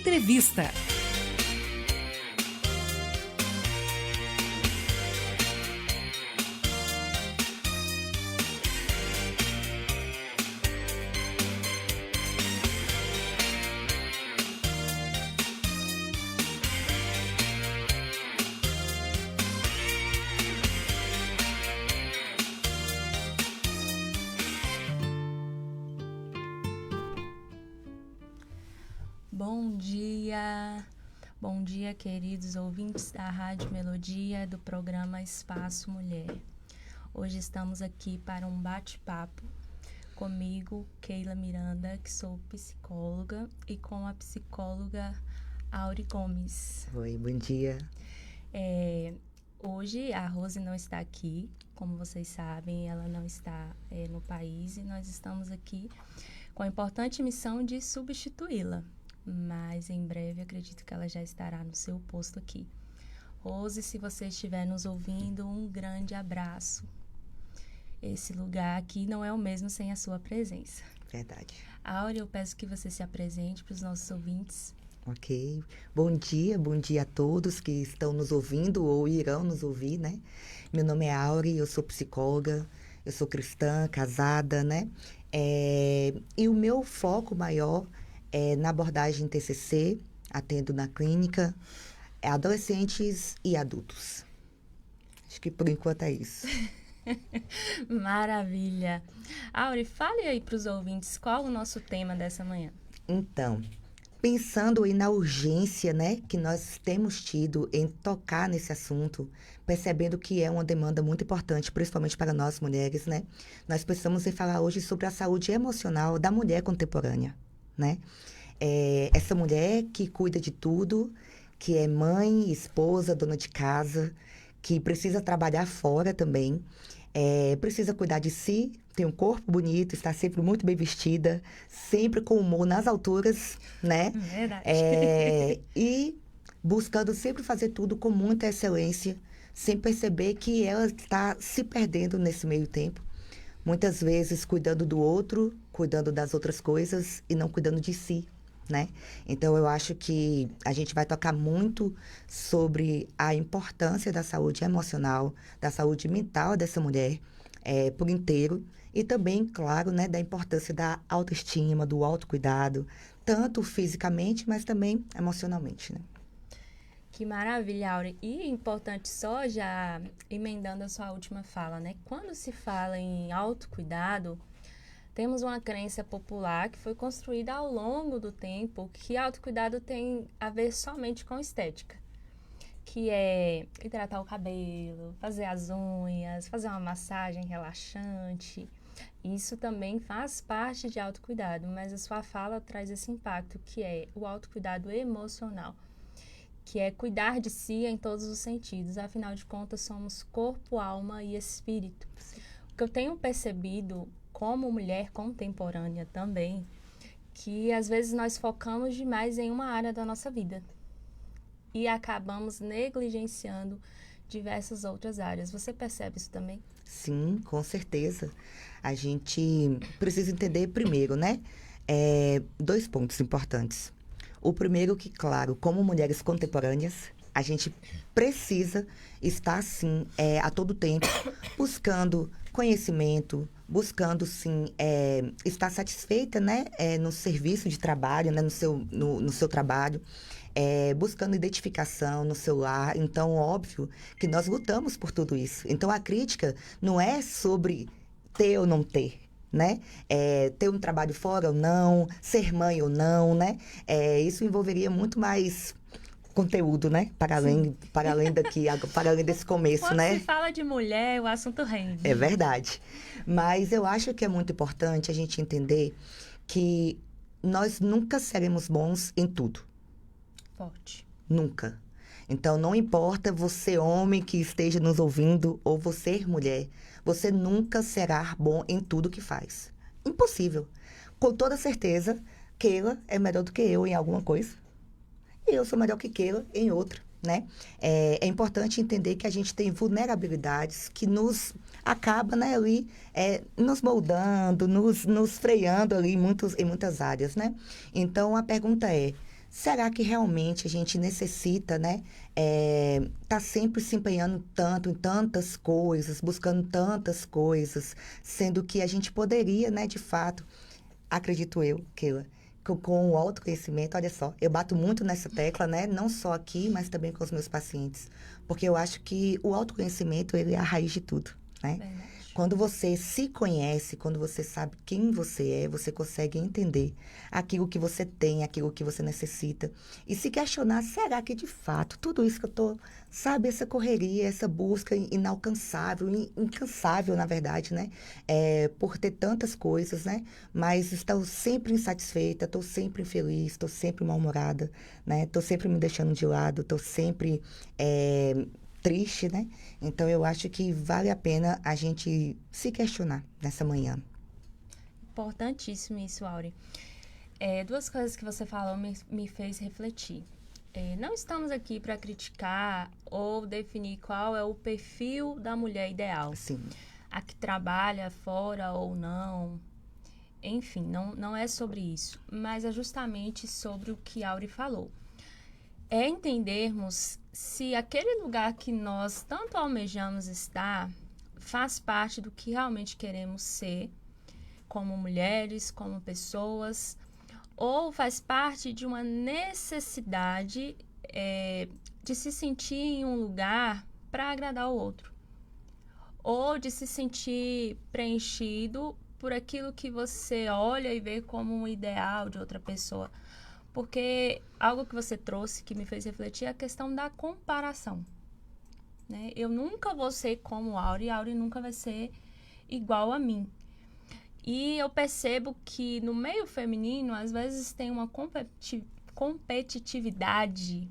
Entrevista. Bom dia, queridos ouvintes da Rádio Melodia do programa Espaço Mulher. Hoje estamos aqui para um bate-papo comigo, Keila Miranda, que sou psicóloga, e com a psicóloga Auri Gomes. Oi, bom dia. Hoje a Rose não está aqui, como vocês sabem, ela não está no país e nós estamos aqui com a importante missão de substituí-la. Mas em breve acredito que ela já estará no seu posto aqui. Rose, se você estiver nos ouvindo, um grande abraço. Esse lugar aqui não é o mesmo sem a sua presença. Verdade. Áurea, eu peço que você se apresente para os nossos ouvintes. Ok. Bom dia a todos que estão nos ouvindo ou irão nos ouvir, né? Meu nome é Áurea, eu sou psicóloga, eu sou cristã, casada, né? E o meu foco maior na abordagem TCC, atendo na clínica, adolescentes e adultos. Acho que por enquanto é isso. Maravilha. Auri, fale aí para os ouvintes qual o nosso tema dessa manhã. Então, pensando aí na urgência, né, que nós temos tido em tocar nesse assunto, percebendo que é uma demanda muito importante, principalmente para nós mulheres, né? Nós precisamos falar hoje sobre a saúde emocional da mulher contemporânea, né? Essa mulher que cuida de tudo, que é mãe, esposa, dona de casa, que precisa trabalhar fora também, precisa cuidar de si, tem um corpo bonito, está sempre muito bem vestida, sempre com humor nas alturas, né? Verdade. E buscando sempre fazer tudo com muita excelência, sem perceber que ela está se perdendo nesse meio tempo. Muitas vezes cuidando do outro, cuidando das outras coisas e não cuidando de si, né? Então, eu acho que a gente vai tocar muito sobre a importância da saúde emocional, da saúde mental dessa mulher por inteiro. E também, claro, né, da importância da autoestima, do autocuidado, tanto fisicamente, mas também emocionalmente, né? Que maravilha, Áurea. E importante só, já emendando a sua última fala, né? Quando se fala em autocuidado, temos uma crença popular que foi construída ao longo do tempo que autocuidado tem a ver somente com estética. Que é hidratar o cabelo, fazer as unhas, fazer uma massagem relaxante. Isso também faz parte de autocuidado, mas a sua fala traz esse impacto, que é o autocuidado emocional, que é cuidar de si em todos os sentidos. Afinal de contas, somos corpo, alma e espírito. O que eu tenho percebido como mulher contemporânea também, que às vezes nós focamos demais em uma área da nossa vida e acabamos negligenciando diversas outras áreas. Você percebe isso também? Sim, com certeza. A gente precisa entender primeiro, né? 2 pontos importantes. O primeiro que, claro, como mulheres contemporâneas, a gente precisa estar, sim, a todo tempo, buscando conhecimento, buscando, sim, estar satisfeita, né, no serviço de trabalho, né, no seu trabalho, buscando identificação no seu lar. Então, óbvio que nós lutamos por tudo isso. Então, a crítica não é sobre ter ou não ter, né? Ter um trabalho fora ou não, ser mãe ou não, né? Isso envolveria muito mais conteúdo, né? Para além desse começo, Quando né? Quando se fala de mulher, o assunto rende. É verdade. Mas eu acho que é muito importante a gente entender que nós nunca seremos bons em tudo. Forte. Nunca. Então, não importa você, homem, que esteja nos ouvindo, ou você, mulher, você nunca será bom em tudo que faz. Impossível. Com toda certeza, Keila é melhor do que eu em alguma coisa. E eu sou melhor que Keila em outra, né? É importante entender que a gente tem vulnerabilidades que nos acaba, né, ali, nos moldando, nos freando ali em muitas áreas, né? Então, a pergunta é, será que realmente a gente necessita, né? Tá sempre se empenhando tanto em tantas coisas, buscando tantas coisas, sendo que a gente poderia, né, de fato, acredito eu, Keila, com o autoconhecimento, olha só, eu bato muito nessa tecla, né? Não só aqui, mas também com os meus pacientes. Porque eu acho que o autoconhecimento, ele é a raiz de tudo, né? Verdade. Quando você se conhece, quando você sabe quem você é, você consegue entender aquilo que você tem, aquilo que você necessita. E se questionar, será que de fato tudo isso que eu tô, sabe, essa correria, essa busca inalcançável, incansável, na verdade, né? Por ter tantas coisas, né? Mas estou sempre insatisfeita, estou sempre infeliz, estou sempre mal-humorada, né? Estou sempre me deixando de lado, estou sempre triste, né? Então, eu acho que vale a pena a gente se questionar nessa manhã. Importantíssimo isso, Auri. Duas coisas que você falou me fez refletir. Não estamos aqui para criticar ou definir qual é o perfil da mulher ideal. Sim. A que trabalha fora ou não. Enfim, não é sobre isso. Mas é justamente sobre o que Auri falou. É entendermos se aquele lugar que nós tanto almejamos estar faz parte do que realmente queremos ser, como mulheres, como pessoas, ou faz parte de uma necessidade de se sentir em um lugar para agradar o outro, ou de se sentir preenchido por aquilo que você olha e vê como um ideal de outra pessoa. Porque algo que você trouxe que me fez refletir é a questão da comparação, né? Eu nunca vou ser como Auri, Auri nunca vai ser igual a mim. E eu percebo que no meio feminino, às vezes tem uma competitividade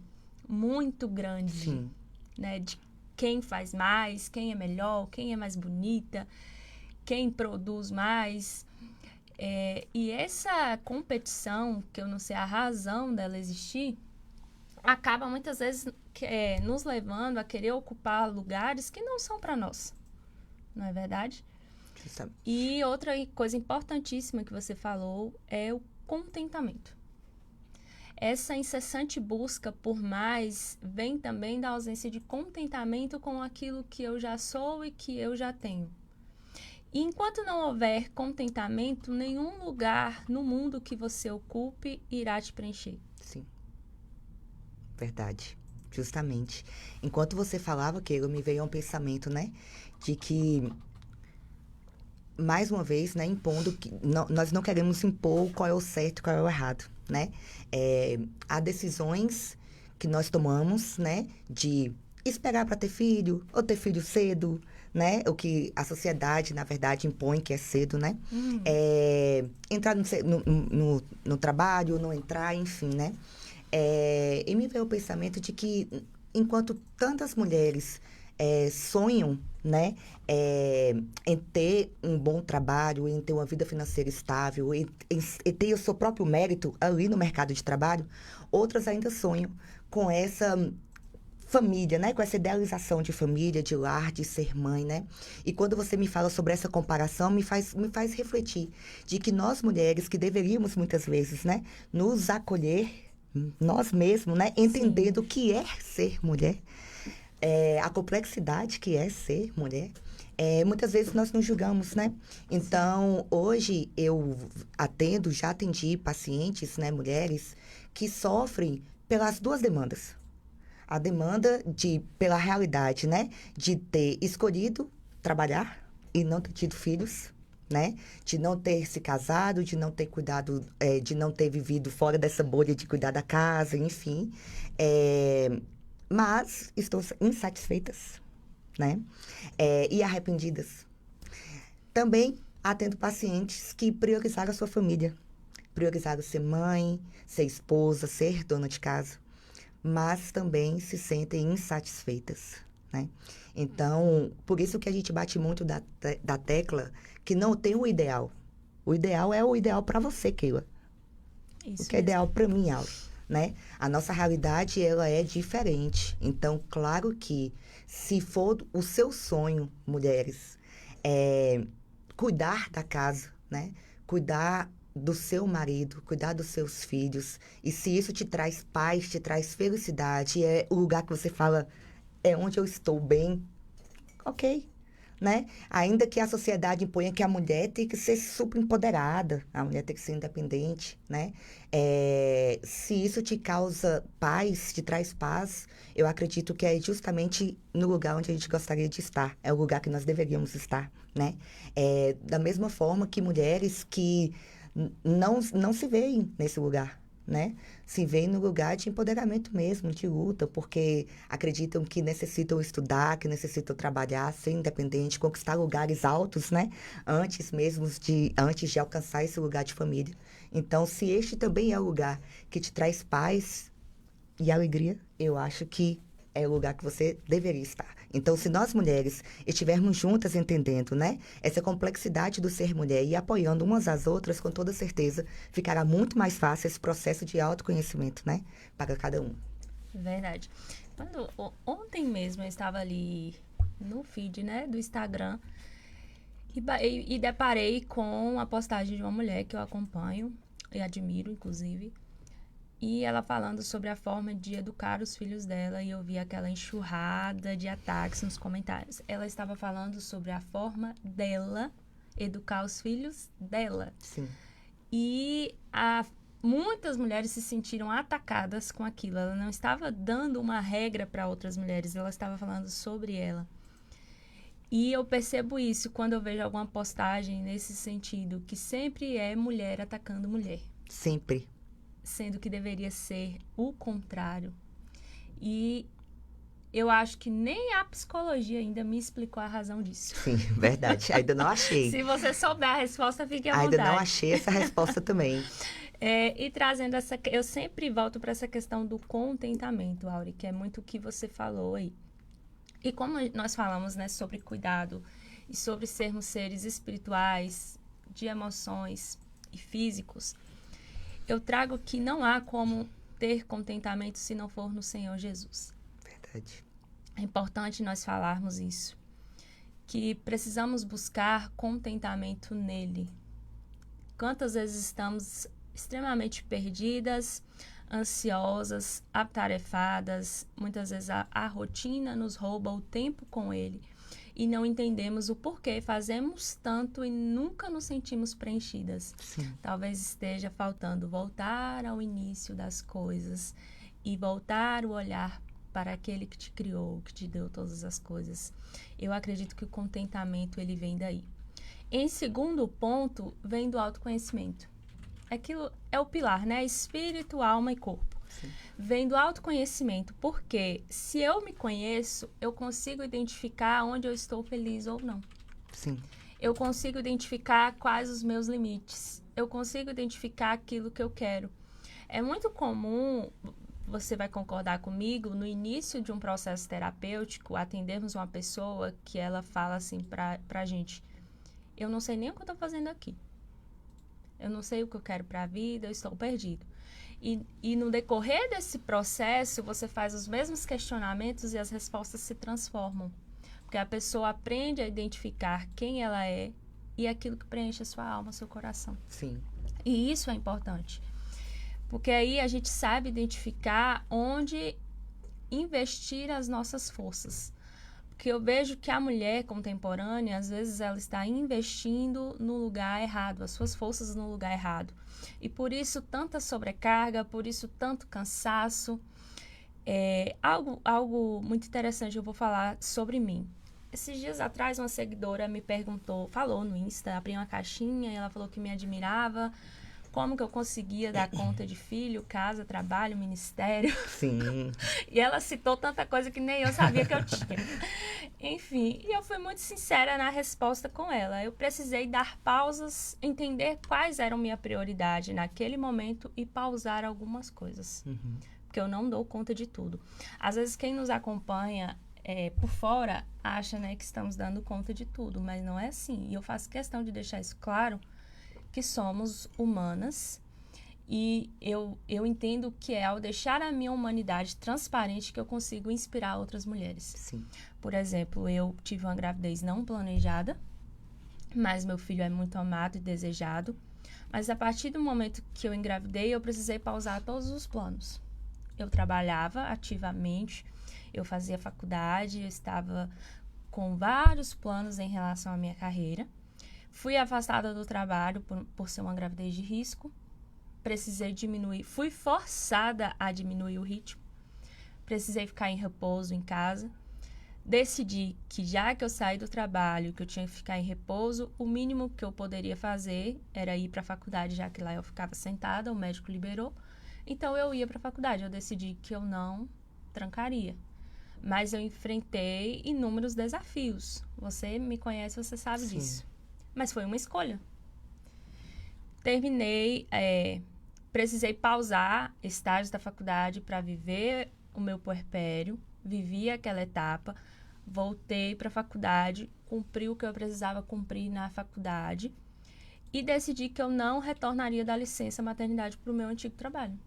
muito grande. Sim. Né? De quem faz mais, quem é melhor, quem é mais bonita, quem produz mais. E essa competição, que eu não sei a razão dela existir, acaba muitas vezes nos levando a querer ocupar lugares que não são para nós. Não é verdade? Justamente. E outra coisa importantíssima que você falou é o contentamento. Essa incessante busca por mais vem também da ausência de contentamento com aquilo que eu já sou e que eu já tenho. E enquanto não houver contentamento, nenhum lugar no mundo que você ocupe irá te preencher. Sim. Verdade. Justamente. Enquanto você falava, Keila, me veio um pensamento, né? De que, mais uma vez, né, impondo que nós não queremos impor qual é o certo e qual é o errado, né? Há decisões que nós tomamos, né? De esperar para ter filho, ou ter filho cedo, né? O que a sociedade, na verdade, impõe que é cedo, né? Entrar no trabalho, não entrar, enfim, né? E me veio o pensamento de que, enquanto tantas mulheres sonham, né, em ter um bom trabalho, em ter uma vida financeira estável, em ter o seu próprio mérito ali no mercado de trabalho, outras ainda sonham com essa família, né? Com essa idealização de família, de lar, de ser mãe, né? E quando você me fala sobre essa comparação, me faz refletir de que nós mulheres, que deveríamos muitas vezes, né, nos acolher, nós mesmos, né, entendendo o que é ser mulher, a complexidade que é ser mulher, muitas vezes nós nos julgamos, né? Então, hoje eu já atendi pacientes, né, mulheres, que sofrem pelas duas demandas. A demanda pela realidade, né? De ter escolhido trabalhar e não ter tido filhos, né? De não ter se casado, de não ter cuidado, de não ter vivido fora dessa bolha de cuidar da casa, enfim. Mas estão insatisfeitas, né? E arrependidas. Também atendo pacientes que priorizaram a sua família. Priorizaram ser mãe, ser esposa, ser dona de casa, mas também se sentem insatisfeitas, né? Então, por isso que a gente bate muito da tecla que não tem o ideal. O ideal é o ideal para você, Keila. Isso o que é mesmo. ideal para mim, Auri, né? A nossa realidade, ela é diferente. Então, claro que se for o seu sonho, mulheres, cuidar da casa, né? Cuidar do seu marido, cuidar dos seus filhos. E se isso te traz paz, te traz felicidade, é o lugar que você fala, é onde eu estou bem, ok, né? Ainda que a sociedade imponha que a mulher tem que ser super empoderada, a mulher tem que ser independente, né? Se isso te causa paz, te traz paz, eu acredito que é justamente no lugar onde a gente gostaria de estar, é o lugar que nós deveríamos estar, né? Da mesma forma que mulheres que não se veem nesse lugar, né? Se veem no lugar de empoderamento mesmo, de luta, porque acreditam que necessitam estudar, que necessitam trabalhar, ser independente, conquistar lugares altos, né? Antes de alcançar esse lugar de família. Então, se este também é o lugar que te traz paz e alegria, eu acho que é o lugar que você deveria estar. Então, se nós mulheres estivermos juntas entendendo, né, essa complexidade do ser mulher e apoiando umas às outras, com toda certeza, ficará muito mais fácil esse processo de autoconhecimento, né, para cada um. Verdade. Ontem mesmo eu estava ali no feed, né, do Instagram e deparei com a postagem de uma mulher que eu acompanho e admiro, inclusive. E ela falando sobre a forma de educar os filhos dela, e eu vi aquela enxurrada de ataques nos comentários. Ela estava falando sobre a forma dela educar os filhos dela. Sim. E muitas mulheres se sentiram atacadas com aquilo. Ela não estava dando uma regra para outras mulheres, ela estava falando sobre ela. E eu percebo isso quando eu vejo alguma postagem nesse sentido, que sempre é mulher atacando mulher. Sempre. Sendo que deveria ser o contrário. E eu acho que nem a psicologia ainda me explicou a razão disso. Sim, verdade. Ainda não achei. Se você souber a resposta, fique à vontade. Ainda não achei essa resposta também. E trazendo eu sempre volto para essa questão do contentamento, Auri, que é muito o que você falou aí. E como nós falamos, né, sobre cuidado e sobre sermos seres espirituais, de emoções e físicos, eu trago que não há como ter contentamento se não for no Senhor Jesus. Verdade. É importante nós falarmos isso, que precisamos buscar contentamento nele. Quantas vezes estamos extremamente perdidas, ansiosas, atarefadas, muitas vezes a rotina nos rouba o tempo com ele e não entendemos o porquê fazemos tanto e nunca nos sentimos preenchidas. Sim. Talvez esteja faltando voltar ao início das coisas e voltar o olhar para aquele que te criou, que te deu todas as coisas. Eu acredito que o contentamento ele vem daí. Em segundo ponto, vem do autoconhecimento. Aquilo é o pilar, né? Espírito, alma e corpo. Sim. Vem do autoconhecimento, porque se eu me conheço, eu consigo identificar onde eu estou feliz ou não. Sim. Eu consigo identificar quais os meus limites. Eu consigo identificar aquilo que eu quero. É muito comum, você vai concordar comigo, no início de um processo terapêutico, atendermos uma pessoa que ela fala assim pra gente: eu não sei nem o que eu tô fazendo aqui. Eu não sei o que eu quero pra vida, eu estou perdido. E no decorrer desse processo, você faz os mesmos questionamentos e as respostas se transformam. Porque a pessoa aprende a identificar quem ela é e aquilo que preenche a sua alma, seu coração. Sim. E isso é importante. Porque aí a gente sabe identificar onde investir as nossas forças. Porque eu vejo que a mulher contemporânea, às vezes, ela está investindo no lugar errado, as suas forças no lugar errado. E por isso, tanta sobrecarga, por isso, tanto cansaço. Algo muito interessante eu vou falar sobre mim. Esses dias atrás, uma seguidora me falou no Insta, abriu uma caixinha e ela falou que me admirava, como que eu conseguia dar conta de filho, casa, trabalho, ministério. Sim. E ela citou tanta coisa que nem eu sabia que eu tinha. Enfim, e eu fui muito sincera na resposta com ela. Eu precisei dar pausas, entender quais eram minha prioridade naquele momento e pausar algumas coisas. Uhum. Porque eu não dou conta de tudo. Às vezes quem nos acompanha por fora acha, né, que estamos dando conta de tudo, mas não é assim. E eu faço questão de deixar isso claro, que somos humanas e eu entendo que é ao deixar a minha humanidade transparente que eu consigo inspirar outras mulheres. Sim. Por exemplo, eu tive uma gravidez não planejada, mas meu filho é muito amado e desejado, Mas a partir do momento que eu engravidei, eu precisei pausar todos os planos. Eu trabalhava ativamente, eu fazia faculdade, eu estava com vários planos em relação à minha carreira. Fui afastada do trabalho por ser uma gravidez de risco. Precisei diminuir, fui forçada a diminuir o ritmo. Precisei ficar em repouso em casa. Decidi que já que eu saí do trabalho, que eu tinha que ficar em repouso, o mínimo que eu poderia fazer era ir para a faculdade, já que lá eu ficava sentada, o médico liberou. Então, eu ia para a faculdade. Eu decidi que eu não trancaria. Mas eu enfrentei inúmeros desafios. Você me conhece, você sabe Sim. disso. Mas foi uma escolha. Terminei, precisei pausar estágios da faculdade para viver o meu puerpério. Vivi aquela etapa, voltei para a faculdade, cumpri o que eu precisava cumprir na faculdade e decidi que eu não retornaria da licença maternidade para o meu antigo trabalho.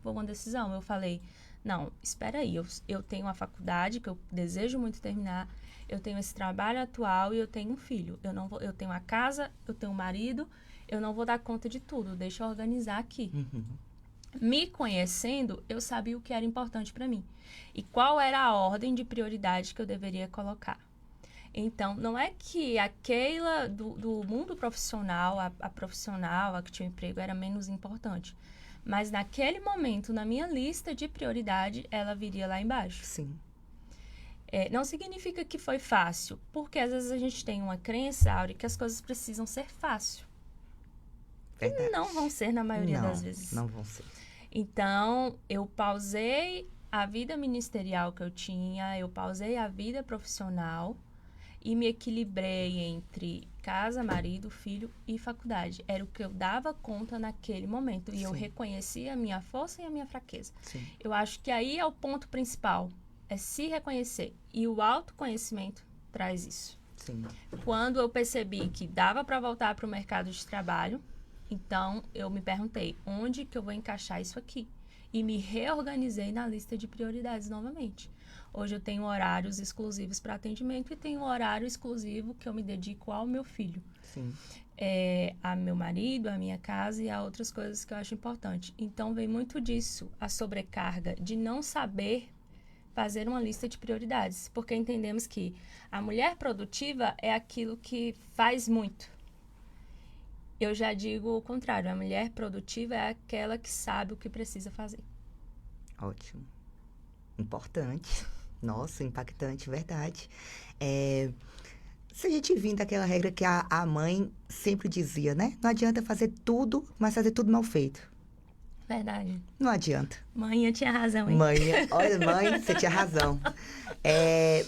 Foi uma decisão. Eu falei, não, espera aí, eu tenho a faculdade que eu desejo muito terminar, eu tenho esse trabalho atual e eu tenho um filho. Eu tenho a casa, eu tenho um marido, eu não vou dar conta de tudo, deixa eu organizar aqui. Me conhecendo, eu sabia o que era importante para mim e qual era a ordem de prioridade que eu deveria colocar. Então, não é que aquela do mundo profissional, a profissional, a que tinha emprego, era menos importante. Mas naquele momento, na minha lista de prioridade, ela viria lá embaixo. Sim. Não significa que foi fácil, porque às vezes a gente tem uma crença, Áurea, que as coisas precisam ser fácil. Verdade. E não vão ser na maioria das vezes. Não vão ser. Então, eu pausei a vida ministerial que eu tinha, eu pausei a vida profissional e me equilibrei entre casa, marido, filho e faculdade. Era o que eu dava conta naquele momento. E Sim. eu reconhecia a minha força e a minha fraqueza. Sim. Eu acho que aí é o ponto principal, é se reconhecer. E o autoconhecimento traz isso. Sim. Quando eu percebi que dava para voltar para o mercado de trabalho, então eu me perguntei, onde que eu vou encaixar isso aqui? E me reorganizei na lista de prioridades novamente. Hoje eu tenho horários exclusivos para atendimento e tenho um horário exclusivo que eu me dedico ao meu filho. Sim. A meu marido, a minha casa e a outras coisas que eu acho importante. Então vem muito disso, a sobrecarga de não saber fazer uma lista de prioridades, porque entendemos que a mulher produtiva é aquilo que faz muito. Eu já digo o contrário, a mulher produtiva é aquela que sabe o que precisa fazer. Ótimo. Importante. Nossa, impactante, verdade. Se a gente vir daquela regra que a mãe sempre dizia, né? Não adianta fazer tudo, mas fazer tudo mal feito. Verdade. Não adianta. Mãe, eu tinha razão, hein? Olha, mãe, você tinha razão.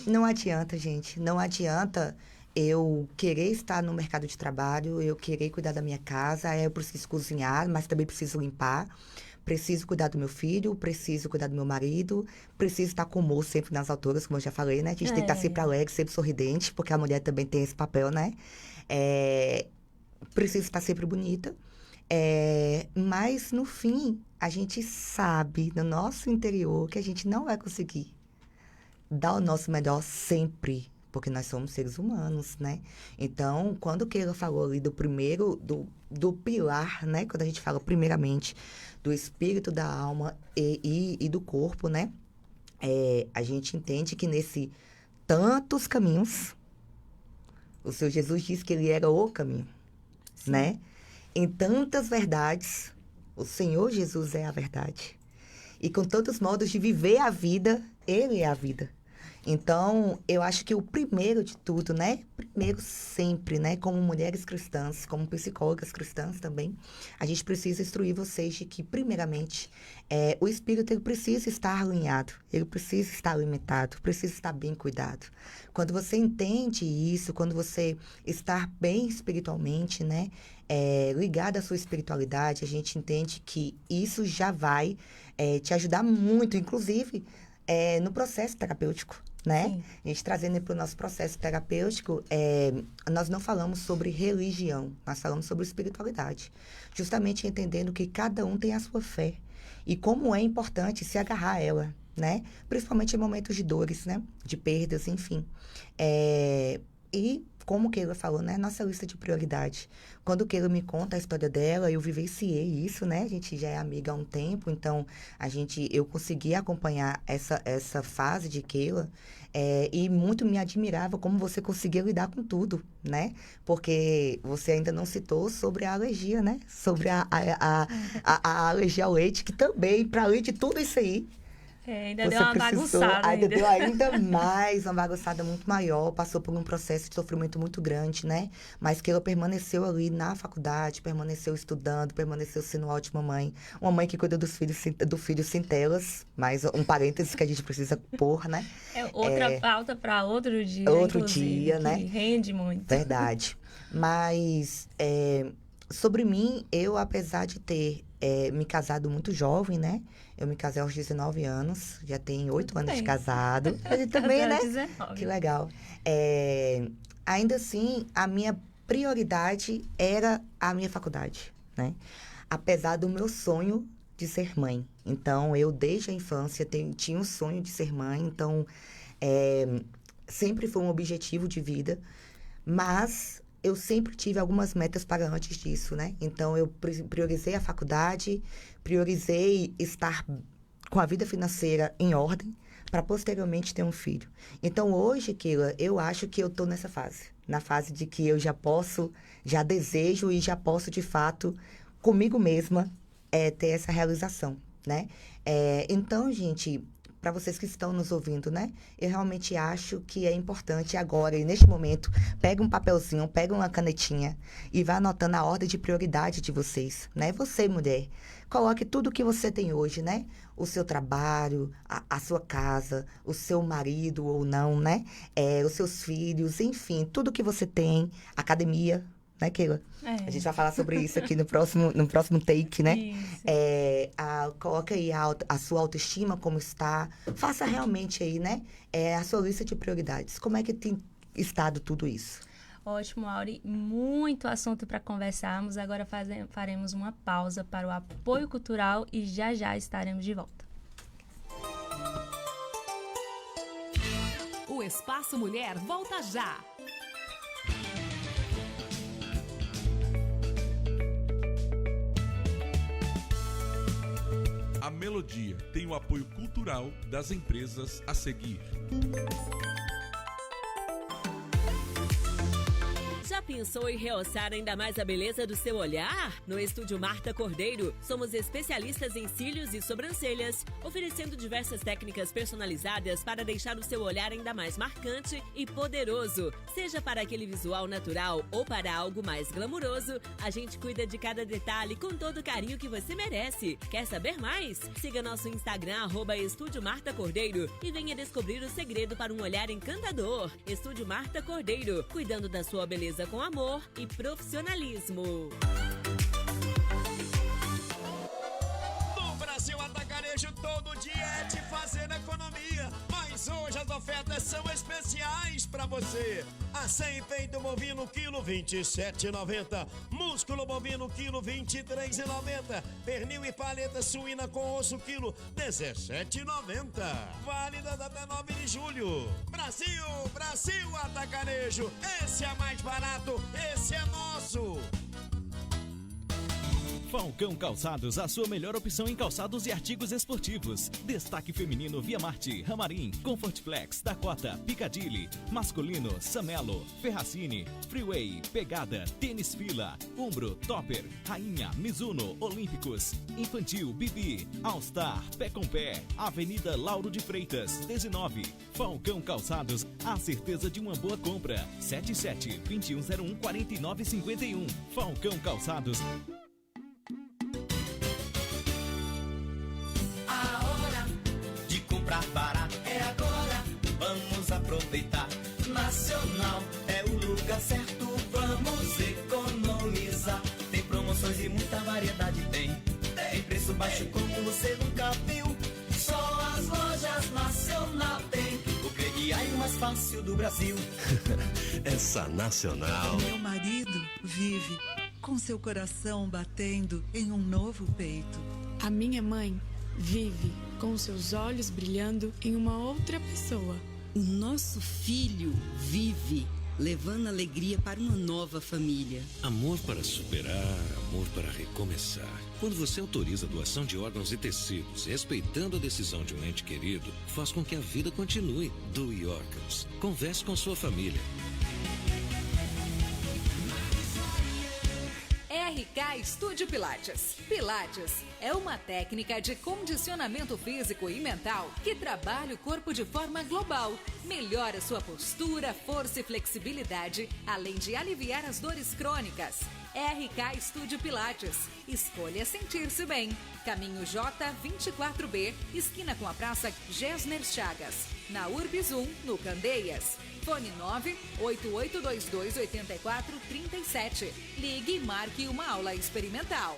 Não adianta, gente. Não adianta eu querer estar no mercado de trabalho, eu querer cuidar da minha casa, eu preciso cozinhar, mas também preciso limpar, preciso cuidar do meu filho, preciso cuidar do meu marido, preciso estar com o humor sempre nas alturas, como eu já falei, né? A gente tem que estar sempre alegre, sempre sorridente, porque a mulher também tem esse papel, né? Preciso estar sempre bonita. Mas, no fim, a gente sabe, no nosso interior, que a gente não vai conseguir dar o nosso melhor sempre, porque nós somos seres humanos, né? Então, quando o Keila falou ali do primeiro, do pilar, né? Quando a gente fala primeiramente do espírito, da alma e do corpo, né? A gente entende que nesse tantos caminhos, o Senhor Jesus disse que ele era o caminho, né? Em tantas verdades, o Senhor Jesus é a verdade. E com tantos modos de viver a vida, ele é a vida. Então, eu acho que o primeiro de tudo, né? Primeiro sempre, né? Como mulheres cristãs, como psicólogas cristãs também, a gente precisa instruir vocês de que, primeiramente, o espírito ele precisa estar alinhado, ele precisa estar alimentado, precisa estar bem cuidado. Quando você entende isso, quando você está bem espiritualmente, né? Ligado à sua espiritualidade, a gente entende que isso já vai te ajudar muito, inclusive, no processo terapêutico. Né? Sim. A gente trazendo para o nosso processo terapêutico, nós não falamos sobre religião, nós falamos sobre espiritualidade. Justamente entendendo que cada um tem a sua fé e como é importante se agarrar a ela, né? Principalmente em momentos de dores, né? De perdas, enfim. E como Keila falou, né? Nossa lista de prioridade. Quando Keila me conta a história dela, eu vivenciei isso, né? A gente já é amiga há um tempo, então eu consegui acompanhar essa fase de Keila. E muito me admirava como você conseguia lidar com tudo, né? Porque você ainda não citou sobre a alergia, né? Sobre a alergia ao leite, que também, para além de tudo isso aí, ainda deu uma bagunçada. Ainda deu ainda mais uma bagunçada muito maior, passou por um processo de sofrimento muito grande, né? Mas que ela permaneceu ali na faculdade, permaneceu estudando, permaneceu sendo uma ótima mãe. Uma mãe que cuida do filho sem telas, mas um parênteses que a gente precisa pôr, né? Outra pauta para outro dia, outro dia, que né? Rende muito. Verdade. Mas, sobre mim, eu, apesar de ter me casado muito jovem, né? Eu me casei aos 19 anos, já tenho 8 anos de casado. A gente também, né? 19. Que legal. Ainda assim, a minha prioridade era a minha faculdade, né? Apesar do meu sonho de ser mãe. Então, eu, desde a infância, tinha um sonho de ser mãe. Então, sempre foi um objetivo de vida. Mas eu sempre tive algumas metas para antes disso, né? Então, eu priorizei a faculdade, priorizei estar com a vida financeira em ordem para posteriormente ter um filho. Então, hoje, Keila, eu acho que eu estou nessa fase. Na fase de que eu já desejo e já posso, de fato, comigo mesma, ter essa realização, né? Então, gente, para vocês que estão nos ouvindo, né? Eu realmente acho que é importante agora, e neste momento, pega um papelzinho, pega uma canetinha e vá anotando a ordem de prioridade de vocês, né? Você, mulher, coloque tudo que você tem hoje, né? O seu trabalho, a sua casa, o seu marido ou não, né? Os seus filhos, enfim, tudo que você tem, academia, né, Keila? A gente vai falar sobre isso aqui no próximo take, né? Coloca aí a sua autoestima, como está. Faça realmente aí, né? A sua lista de prioridades. Como é que tem estado tudo isso? Ótimo, Auri. Muito assunto para conversarmos. Agora faremos uma pausa para o apoio cultural e já estaremos de volta. O Espaço Mulher volta já. A Melodia tem o apoio cultural das empresas a seguir. Já pensou em realçar ainda mais a beleza do seu olhar? No Estúdio Marta Cordeiro, somos especialistas em cílios e sobrancelhas, oferecendo diversas técnicas personalizadas para deixar o seu olhar ainda mais marcante e poderoso. Seja para aquele visual natural ou para algo mais glamuroso, a gente cuida de cada detalhe com todo o carinho que você merece. Quer saber mais? Siga nosso Instagram, @Estúdio Marta Cordeiro, e venha descobrir o segredo para um olhar encantador. Estúdio Marta Cordeiro, cuidando da sua beleza com amor e profissionalismo. No Brasil Atacarejo, todo dia é te fazer economia. Mas hoje as ofertas são especiais pra você. Acém peito bovino, quilo 27,90. Músculo bovino, quilo 23,90. Pernil e paleta suína com osso, quilo 17,90. Válida até 9 de julho. Brasil Atacarejo. Esse é mais barato, esse é nosso. Falcão Calçados, a sua melhor opção em calçados e artigos esportivos. Destaque feminino Via Marte, Ramarim, Comfort Flex, Dakota, Piccadilly. Masculino, Samelo, Ferracini, Freeway, Pegada, Tênis Fila, Umbro, Topper, Rainha, Mizuno, Olímpicos. Infantil, Bibi, All Star, Pé com Pé, Avenida Lauro de Freitas, 19. Falcão Calçados, a certeza de uma boa compra. 77-2101-4951. Falcão Calçados. Barato é agora, vamos aproveitar. Nacional é o lugar certo, vamos economizar. Tem promoções e muita variedade tem preço baixo como você nunca viu. Só as lojas Nacional tem o crediário mais fácil do Brasil. Essa Nacional. Meu marido vive com seu coração batendo em um novo peito. A minha mãe vive com seus olhos brilhando em uma outra pessoa. O nosso filho vive levando alegria para uma nova família. Amor para superar, amor para recomeçar. Quando você autoriza a doação de órgãos e tecidos, respeitando a decisão de um ente querido, faz com que a vida continue. Doe órgãos. Converse com sua família. RK Estúdio Pilates. Pilates é uma técnica de condicionamento físico e mental que trabalha o corpo de forma global, melhora sua postura, força e flexibilidade, além de aliviar as dores crônicas. RK Estúdio Pilates. Escolha sentir-se bem. Caminho J24B, esquina com a Praça Gesner Chagas. Na Urbis 1, no Candeias. Fone 988228437. Ligue e marque uma aula experimental.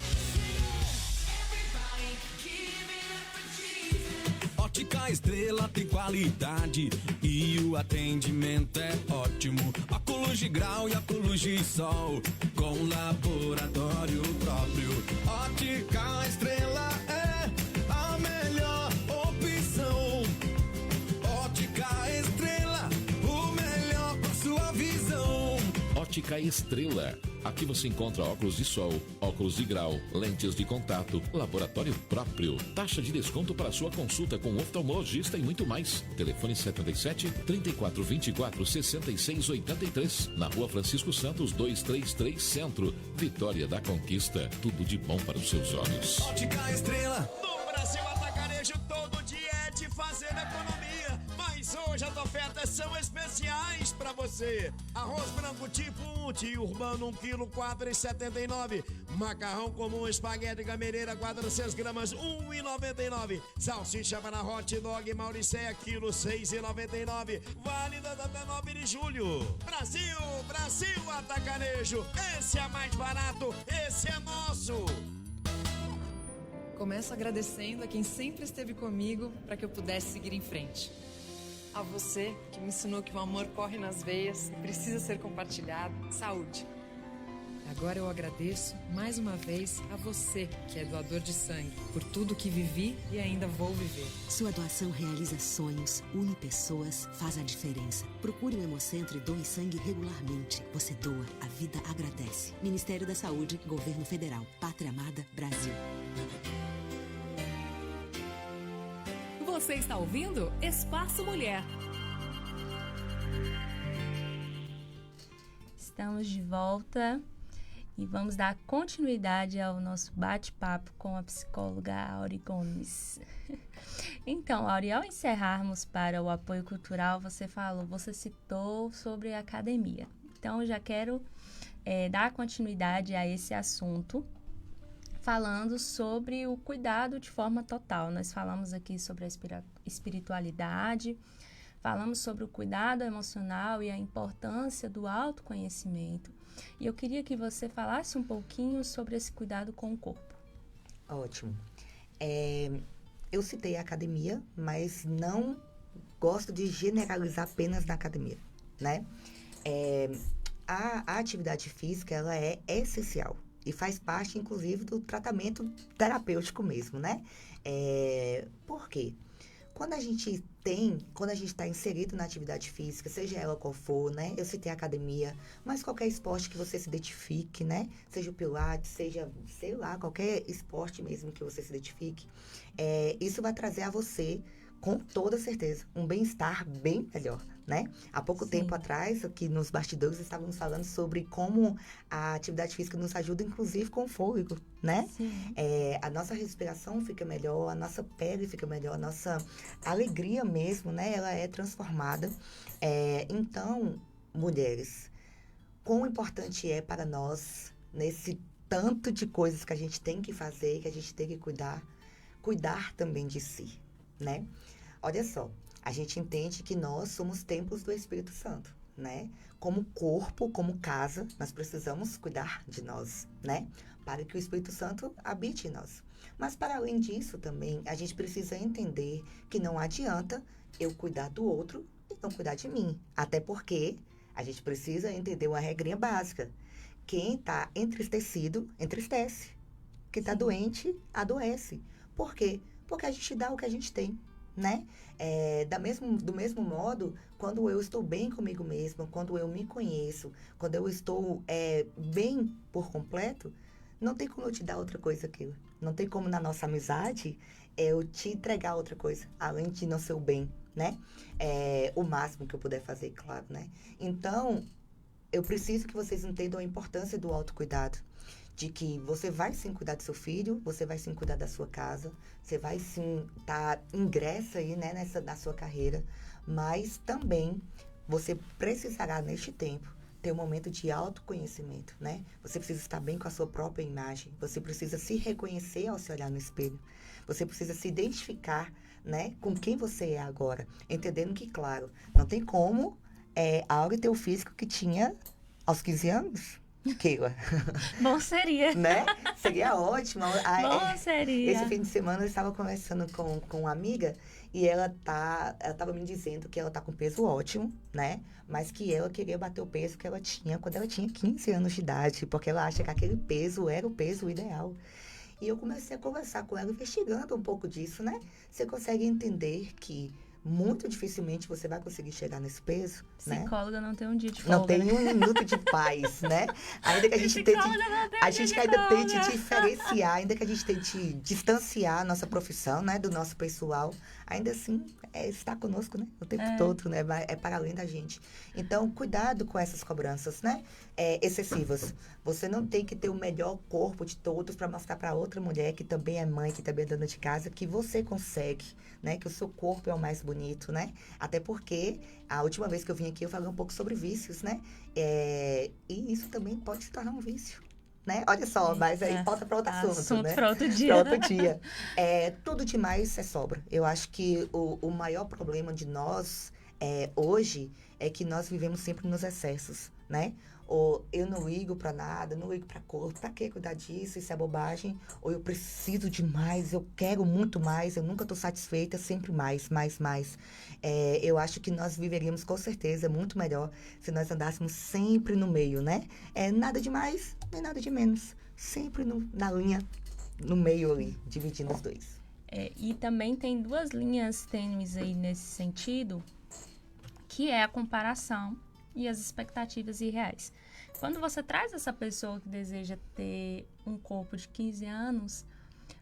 Ótica Estrela tem qualidade e o atendimento é ótimo. Óculos de grau e óculos de sol com laboratório próprio. Ótica Estrela é a melhor opção. Ótica Estrela, o melhor para sua visão. Ótica Estrela. Aqui você encontra óculos de sol, óculos de grau, lentes de contato, laboratório próprio, taxa de desconto para sua consulta com oftalmologista e muito mais. Telefone 77 3424 6683, na Rua Francisco Santos 233 Centro, Vitória da Conquista. Tudo de bom para os seus olhos. Ótica Estrela. No Brasil Atacarejo, todo dia é de fazer economia. Mas hoje as ofertas são especiais pra você. Arroz branco tipo 1, tio urbano 1 kg 4,79. Macarrão comum espaguete gameireira 400 gramas 1,99. Salsicha para hot dog Mauricéia quilo 6,99. Válida até 9 de julho. Brasil, Brasil Atacarejo. Esse é mais barato, esse é nosso. Começo agradecendo a quem sempre esteve comigo para que eu pudesse seguir em frente. A você, que me ensinou que o amor corre nas veias e precisa ser compartilhado. Saúde! Agora eu agradeço, mais uma vez, a você, que é doador de sangue, por tudo que vivi e ainda vou viver. Sua doação realiza sonhos, une pessoas, faz a diferença. Procure o Hemocentro e doe sangue regularmente. Você doa, a vida agradece. Ministério da Saúde, Governo Federal, Pátria Amada, Brasil. Você está ouvindo Espaço Mulher. Estamos de volta e vamos dar continuidade ao nosso bate-papo com a psicóloga Auri Gomes. Então, Auri, ao encerrarmos para o apoio cultural, você citou sobre a academia. Então, eu já quero dar continuidade a esse assunto, falando sobre o cuidado de forma total. Nós falamos aqui sobre a espiritualidade, falamos sobre o cuidado emocional e a importância do autoconhecimento. E eu queria que você falasse um pouquinho sobre esse cuidado com o corpo. Ótimo. Eu citei a academia, mas não gosto de generalizar apenas na academia, né? A atividade física, ela é essencial. E faz parte, inclusive, do tratamento terapêutico mesmo, né? Por quê? Quando a gente está inserido na atividade física, seja ela qual for, né? Eu citei a academia, mas qualquer esporte que você se identifique, né? Seja o pilates, seja, sei lá, qualquer esporte mesmo que você se identifique, isso vai trazer a você, com toda certeza, um bem-estar bem melhor, né? Há pouco tempo atrás, aqui nos bastidores, estávamos falando sobre como a atividade física nos ajuda, inclusive, com o fôlego, né? A nossa respiração fica melhor, a nossa pele fica melhor, a nossa alegria mesmo, né? Ela é transformada. Então, mulheres, quão importante é para nós, nesse tanto de coisas que a gente tem que fazer, que a gente tem que cuidar também de si, né? Olha só, a gente entende que nós somos templos do Espírito Santo, né? Como corpo, como casa, nós precisamos cuidar de nós, né? Para que o Espírito Santo habite em nós. Mas, para além disso, também, a gente precisa entender que não adianta eu cuidar do outro e não cuidar de mim. Até porque a gente precisa entender uma regrinha básica. Quem está entristecido, entristece. Quem está doente, adoece. Por quê? Porque a gente dá o que a gente tem, né? Do mesmo modo, quando eu estou bem comigo mesma, quando eu me conheço, quando eu estou bem por completo, não tem como eu te dar outra coisa aquilo. Não tem como na nossa amizade eu te entregar outra coisa, além de não ser o bem, né? O máximo que eu puder fazer, claro, né? Então, eu preciso que vocês entendam a importância do autocuidado. De que você vai sim cuidar do seu filho, você vai sim cuidar da sua casa, você vai sim ingressa aí, né, na sua carreira, mas também você precisará, neste tempo, ter um momento de autoconhecimento, né? Você precisa estar bem com a sua própria imagem, você precisa se reconhecer ao se olhar no espelho, você precisa se identificar, né, com quem você é agora, entendendo que, claro, não tem como a Áurea ter o físico que tinha aos 15 anos. Keila. Bom seria. Né? Seria ótimo. Bom seria. Esse fim de semana eu estava conversando com uma amiga e ela estava me dizendo que ela tá com peso ótimo, né? Mas que ela queria bater o peso que ela tinha quando ela tinha 15 anos de idade, porque ela acha que aquele peso era o peso ideal. E eu comecei a conversar com ela, investigando um pouco disso, né? Você consegue entender que muito dificilmente você vai conseguir chegar nesse peso, Psicóloga, né? Não tem um dia de Não folga, tem um minuto de paz, né? Ainda que a gente tente diferenciar, ainda que a gente tente distanciar a nossa profissão, né, do nosso pessoal, ainda assim está conosco, né, o tempo todo, né, é para além da gente. Então, cuidado com essas cobranças, né, excessivas. Você não tem que ter o melhor corpo de todos para mostrar para outra mulher que também é mãe, que também é dona de casa, que você consegue, né, que o seu corpo é o mais bonito, né? Até porque a última vez que eu vim aqui eu falei um pouco sobre vícios, né? E isso também pode se tornar um vício, né? Olha só, mas aí volta para outro assunto, né? Para outro dia. Para outro dia. Tudo demais é sobra. Eu acho que o maior problema de nós hoje é que nós vivemos sempre nos excessos, né? Ou eu não ligo pra nada, não ligo pra corpo, pra que cuidar disso, isso é bobagem, ou eu preciso de mais, eu quero muito mais, eu nunca tô satisfeita, sempre mais. Eu acho que nós viveríamos com certeza muito melhor se nós andássemos sempre no meio, né? Nada de mais, nem nada de menos, sempre na linha, no meio ali, dividindo os dois. E também tem duas linhas tênues aí nesse sentido, que é a comparação e as expectativas irreais. Quando você traz essa pessoa que deseja ter um corpo de 15 anos,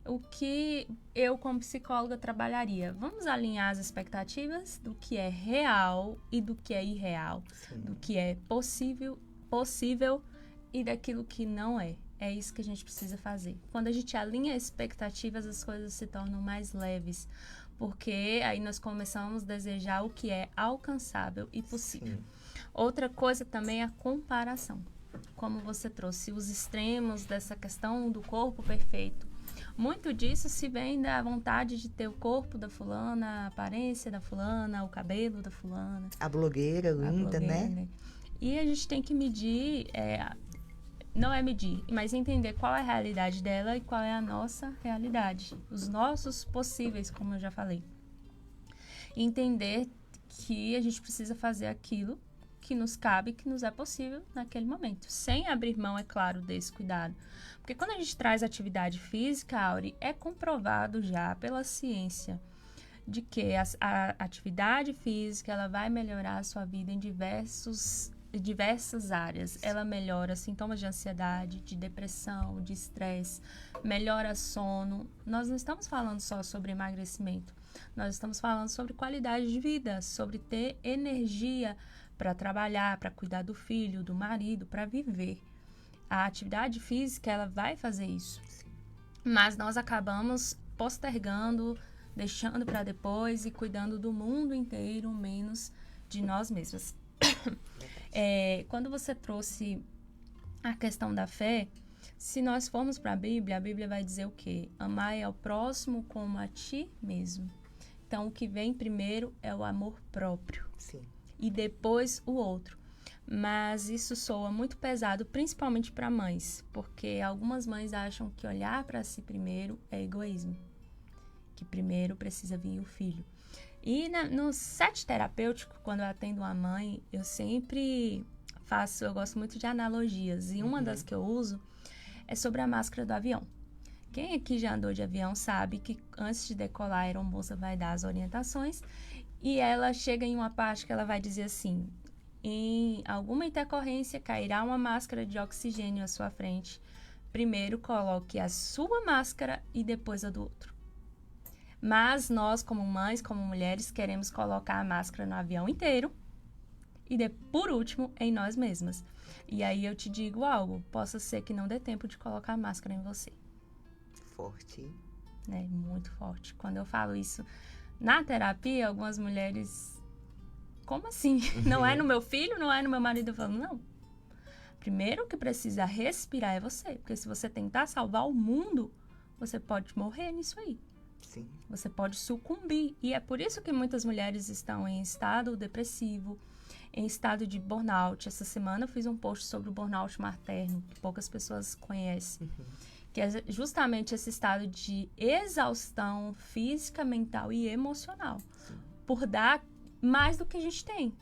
o que eu, como psicóloga, trabalharia? Vamos alinhar as expectativas do que é real e do que é irreal, do que é possível e daquilo que não é. É isso que a gente precisa fazer. Quando a gente alinha expectativas, as coisas se tornam mais leves, porque aí nós começamos a desejar o que é alcançável e possível. Outra coisa também é a comparação. Como você trouxe os extremos dessa questão do corpo perfeito. Muito disso se vem da vontade de ter o corpo da fulana, a aparência da fulana, o cabelo da fulana. A blogueira linda, né? E a gente tem que medir, não é medir, mas entender qual é a realidade dela e qual é a nossa realidade. Os nossos possíveis, como eu já falei. Entender que a gente precisa fazer aquilo que nos cabe, que nos é possível naquele momento. Sem abrir mão, é claro, desse cuidado. Porque quando a gente traz atividade física, Áurea, é comprovado já pela ciência de que a atividade física ela vai melhorar a sua vida em diversas áreas. Ela melhora sintomas de ansiedade, de depressão, de estresse, melhora sono. Nós não estamos falando só sobre emagrecimento. Nós estamos falando sobre qualidade de vida, sobre ter energia para trabalhar, para cuidar do filho, do marido, para viver. A atividade física, ela vai fazer isso. Mas nós acabamos postergando, deixando para depois e cuidando do mundo inteiro, menos de nós mesmos. Quando você trouxe a questão da fé, se nós formos para a Bíblia vai dizer o quê? Amai ao próximo como a ti mesmo. Então, o que vem primeiro é o amor próprio. Sim. E depois o outro. Mas isso soa muito pesado, principalmente para mães, porque algumas mães acham que olhar para si primeiro é egoísmo, que primeiro precisa vir o filho. E no set terapêutico, quando eu atendo uma mãe, eu sempre eu gosto muito de analogias, e uma das que eu uso é sobre a máscara do avião, Quem aqui já andou de avião sabe que antes de decolar, a aeromoça vai dar as orientações e ela chega em uma parte que ela vai dizer assim: em alguma intercorrência cairá uma máscara de oxigênio à sua frente. Primeiro coloque a sua máscara e depois a do outro. Mas nós, como mães, como mulheres, queremos colocar a máscara no avião inteiro e, por último, em nós mesmas. E aí eu te digo algo, possa ser que não dê tempo de colocar a máscara em você. Forte. É muito forte. Quando eu falo isso na terapia, algumas mulheres... Como assim? Não é no meu filho? Não é no meu marido? Eu falo, não. Primeiro que precisa respirar é você. Porque se você tentar salvar o mundo, você pode morrer nisso aí. Sim. Você pode sucumbir. E é por isso que muitas mulheres estão em estado depressivo, em estado de burnout. Essa semana eu fiz um post sobre o burnout materno, que poucas pessoas conhecem. Que é justamente esse estado de exaustão física, mental e emocional. Sim. Por dar mais do que a gente tem.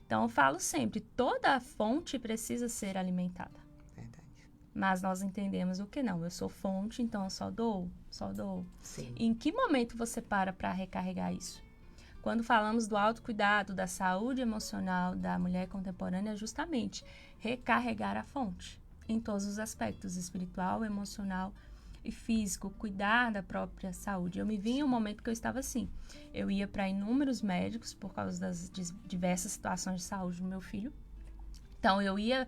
Então, eu falo sempre, toda a fonte precisa ser alimentada. Verdade. Mas nós entendemos o que não. Eu sou fonte, então eu só dou. Sim. Em que momento você para recarregar isso? Quando falamos do autocuidado, da saúde emocional da mulher contemporânea, é justamente recarregar a fonte. Em todos os aspectos, espiritual, emocional e físico, cuidar da própria saúde. Eu me vi em um momento que eu estava assim. Eu ia para inúmeros médicos por causa das diversas situações de saúde do meu filho. Então, eu ia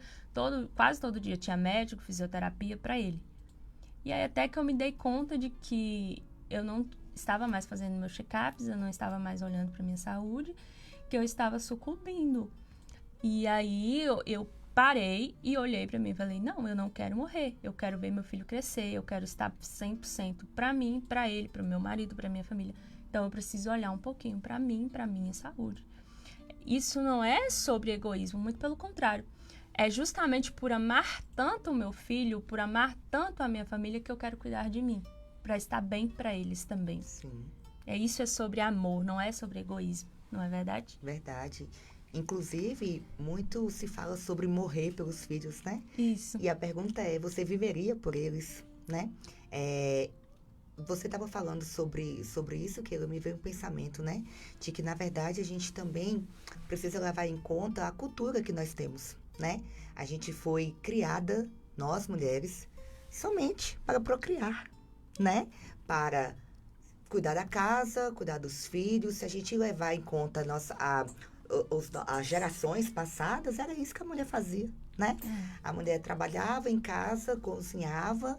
quase todo dia, tinha médico, fisioterapia para ele. E aí, até que eu me dei conta de que eu não estava mais fazendo meus check-ups, eu não estava mais olhando para minha saúde, que eu estava sucumbindo. E aí, eu parei e olhei para mim e falei, não, eu não quero morrer, eu quero ver meu filho crescer, eu quero estar 100% para mim, para ele, para o meu marido, para minha família. Então, eu preciso olhar um pouquinho para mim, para minha saúde. Isso não é sobre egoísmo, muito pelo contrário. É justamente por amar tanto o meu filho, por amar tanto a minha família, que eu quero cuidar de mim, para estar bem para eles também. Sim. Isso é sobre amor, não é sobre egoísmo, não é verdade? Verdade. Inclusive, muito se fala sobre morrer pelos filhos, né? Isso. E a pergunta é, você viveria por eles, né? Você estava falando sobre isso, que me veio um pensamento, né? De que, na verdade, a gente também precisa levar em conta a cultura que nós temos, né? A gente foi criada, nós mulheres, somente para procriar, né? Para cuidar da casa, cuidar dos filhos. Se a gente levar em conta as gerações passadas, era isso que a mulher fazia, né? A mulher trabalhava em casa, cozinhava,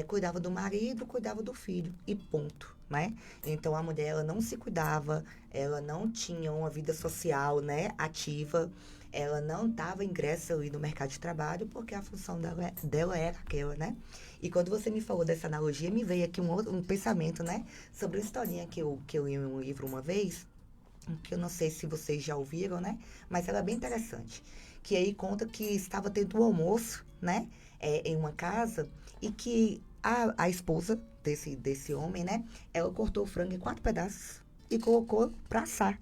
cuidava do marido, cuidava do filho e ponto, né? Então, a mulher, ela não se cuidava, ela não tinha uma vida social, né, ativa, ela não estava ingressa ali no mercado de trabalho, porque a função dela era aquela, né? E quando você me falou dessa analogia, me veio aqui um pensamento, né, sobre uma historinha que eu li em um livro uma vez, que eu não sei se vocês já ouviram, né? Mas ela é bem interessante. Que aí conta que estava tendo um almoço, né? Em uma casa, e que a esposa desse homem, né? Ela cortou o frango em 4 pedaços e colocou para assar.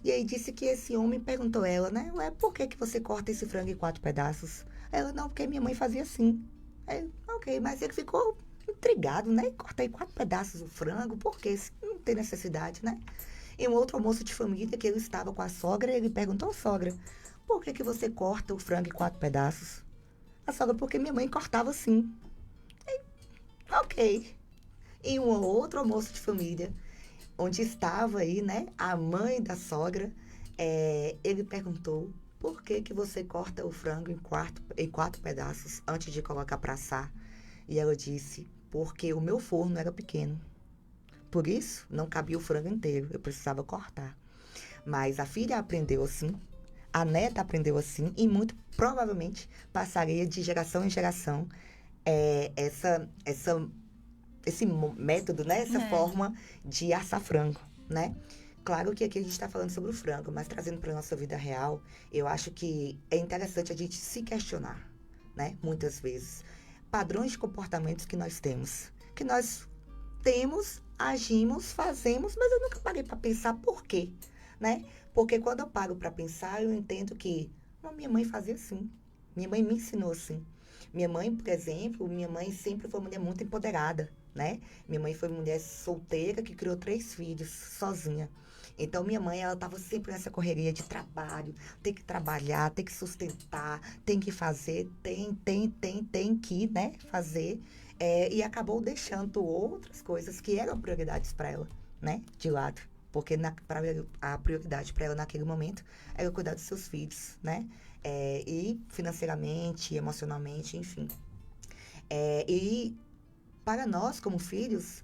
E aí disse que esse homem perguntou a ela, né? Ué, por que você corta esse frango em 4 pedaços? Ela, não, porque minha mãe fazia assim. Aí, ok, mas ele ficou intrigado, né? Cortei 4 pedaços o frango, por quê? Não tem necessidade, né? Em um outro almoço de família, que ele estava com a sogra, ele perguntou, sogra, por que você corta o frango em 4 pedaços? A sogra, porque minha mãe cortava assim. E, ok. Em um outro almoço de família, onde estava aí, né, a mãe da sogra, ele perguntou, por que você corta o frango em 4 pedaços antes de colocar para assar? E ela disse, porque o meu forno era pequeno. Por isso, não cabia o frango inteiro, eu precisava cortar. Mas a filha aprendeu assim, a neta aprendeu assim, e muito provavelmente passaria de geração em geração esse método, né? Essa forma de assar frango, né? Claro que aqui a gente está falando sobre o frango, mas trazendo para a nossa vida real, eu acho que é interessante a gente se questionar, né? Muitas vezes. Padrões de comportamentos que nós temos, agimos, fazemos, mas eu nunca parei para pensar por quê, né? Porque quando eu paro para pensar, eu entendo que minha mãe fazia assim, minha mãe me ensinou assim, Minha mãe, por exemplo, minha mãe sempre foi uma mulher muito empoderada, né? Minha mãe foi uma mulher solteira que criou 3 filhos sozinha. Então, minha mãe, ela estava sempre nessa correria de trabalho, tem que trabalhar, tem que sustentar, tem que fazer, tem que, né, fazer. E acabou deixando outras coisas que eram prioridades para ela, né, de lado. Porque a prioridade para ela naquele momento era cuidar dos seus filhos, né? E financeiramente, emocionalmente, enfim. E para nós, como filhos,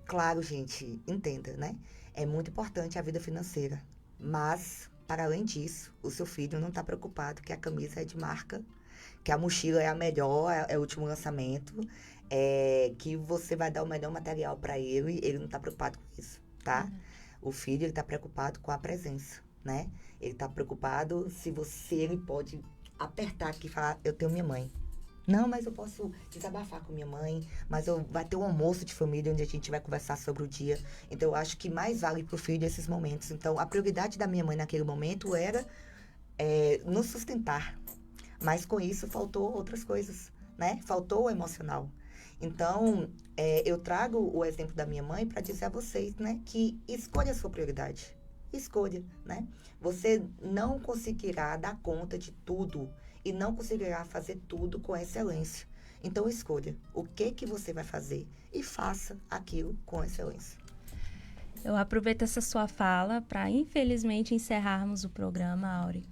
claro, gente, entenda, né? É muito importante a vida financeira. Mas, para além disso, o seu filho não está preocupado que a camisa é de marca, que a mochila é a melhor, é o último lançamento, que você vai dar o melhor material para ele não está preocupado com isso, tá? O filho, ele está preocupado com a presença, né? Ele está preocupado ele pode apertar aqui e falar, eu tenho minha mãe. Não, mas eu posso desabafar com minha mãe, mas vai ter um almoço de família onde a gente vai conversar sobre o dia. Então, eu acho que mais vale para o filho esses momentos. Então, a prioridade da minha mãe naquele momento era nos sustentar. Mas com isso, faltou outras coisas, né? Faltou o emocional. Então, eu trago o exemplo da minha mãe para dizer a vocês, né? Que escolha a sua prioridade. Escolha, né? Você não conseguirá dar conta de tudo e não conseguirá fazer tudo com excelência. Então, escolha o que você vai fazer e faça aquilo com excelência. Eu aproveito essa sua fala para, infelizmente, encerrarmos o programa, Auri.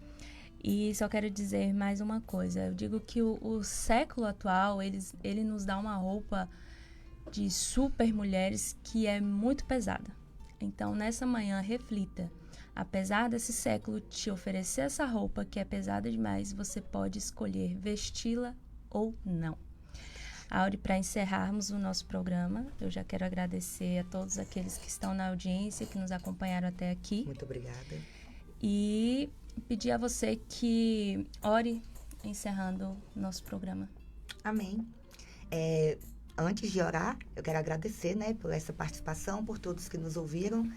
E só quero dizer mais uma coisa. Eu digo que o século atual, ele nos dá uma roupa de super mulheres que é muito pesada. Então, nessa manhã, reflita. Apesar desse século te oferecer essa roupa que é pesada demais, você pode escolher vesti-la ou não. Auri, para encerrarmos o nosso programa, eu já quero agradecer a todos aqueles que estão na audiência, que nos acompanharam até aqui. Muito obrigada. E pedir a você que ore encerrando o nosso programa. Amém. Antes de orar, eu quero agradecer, né, por essa participação, por todos que nos ouviram.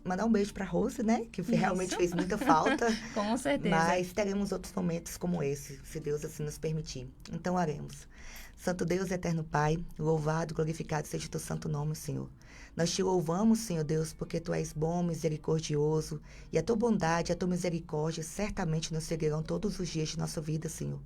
Mandar um beijo para a Rose, né, que realmente fez muita falta. Com certeza. Mas teremos outros momentos como esse, se Deus assim nos permitir. Então, oremos. Santo Deus, eterno Pai, louvado, glorificado seja o teu santo nome, Senhor. Nós te louvamos, Senhor Deus, porque tu és bom, misericordioso, e a tua bondade, a tua misericórdia certamente nos seguirão todos os dias de nossa vida, Senhor.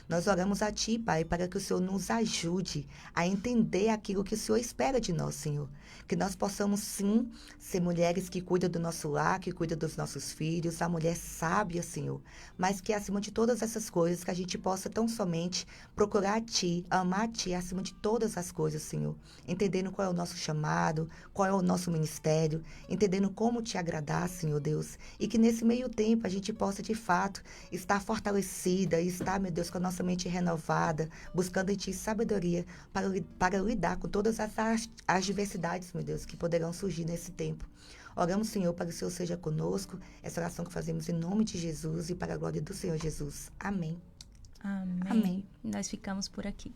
Nós oramos a Ti, Pai, para que o Senhor nos ajude a entender aquilo que o Senhor espera de nós, Senhor. Que nós possamos, sim, ser mulheres que cuidam do nosso lar, que cuidam dos nossos filhos, a mulher sábia, Senhor. Mas que, acima de todas essas coisas, que a gente possa tão somente procurar a Ti, amar a Ti, acima de todas as coisas, Senhor. Entendendo qual é o nosso chamado, qual é o nosso ministério, entendendo como Te agradar, Senhor Deus. E que nesse meio tempo a gente possa, de fato, estar fortalecida e estar, meu Deus, com a nossa mente renovada, buscando em Ti sabedoria para lidar com todas as diversidades, meu Deus, que poderão surgir nesse tempo. Oramos, Senhor, para que o Senhor seja conosco, essa oração que fazemos em nome de Jesus e para a glória do Senhor Jesus. Amém. Amém. Nós ficamos por aqui.